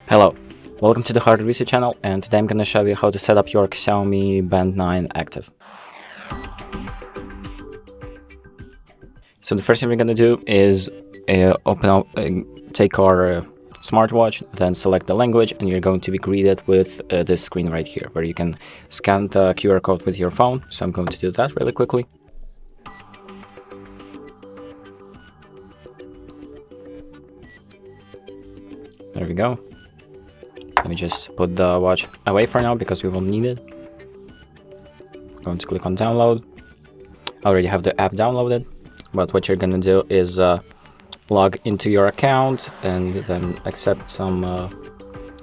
Hello, welcome to the HardReset channel, and today I'm going to show you how to set up your XIAOMI Band 9 active. So the first thing we're going to do is take our smartwatch, then select the language, and you're going to be greeted with this screen right here, where you can scan the QR code with your phone. So I'm going to do that really quickly. There we go. Let me just put the watch away for now because we won't need it. I'm going to click on download. I already have the app downloaded, but what you're going to do is log into your account and then accept some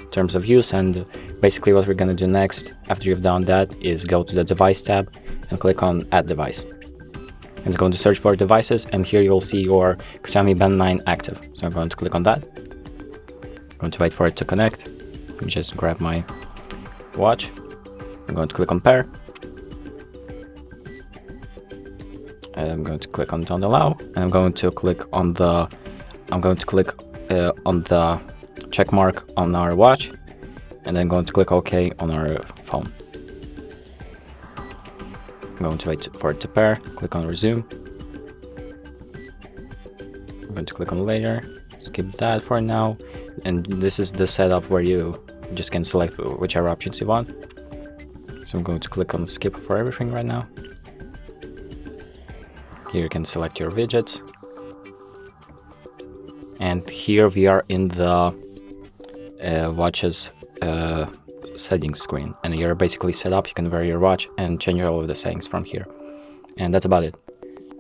terms of use. And basically what we're going to do next after you've done that is go to the device tab and click on add device. And it's going to search for devices, and here you'll see your XIAOMI Band 9 active. So I'm going to click on that. I'm going to wait for it to connect. Let me just grab my watch. I'm going to click on pair. And I'm going to click on don't allow. And I'm going to click on the check mark on our watch, and then going to click OK on our phone. I'm going to wait for it to pair. Click on resume. I'm going to click on later. Skip that for now. And this is the setup where you just can select whichever options you want. So I'm going to click on skip for everything right now. Here you can select your widgets. And here we are in the watch's settings screen. And you're basically set up. You can wear your watch and change all of the settings from here. And that's about it.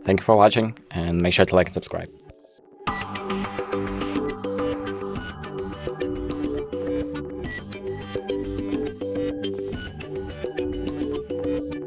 Thank you for watching, and make sure to like and subscribe.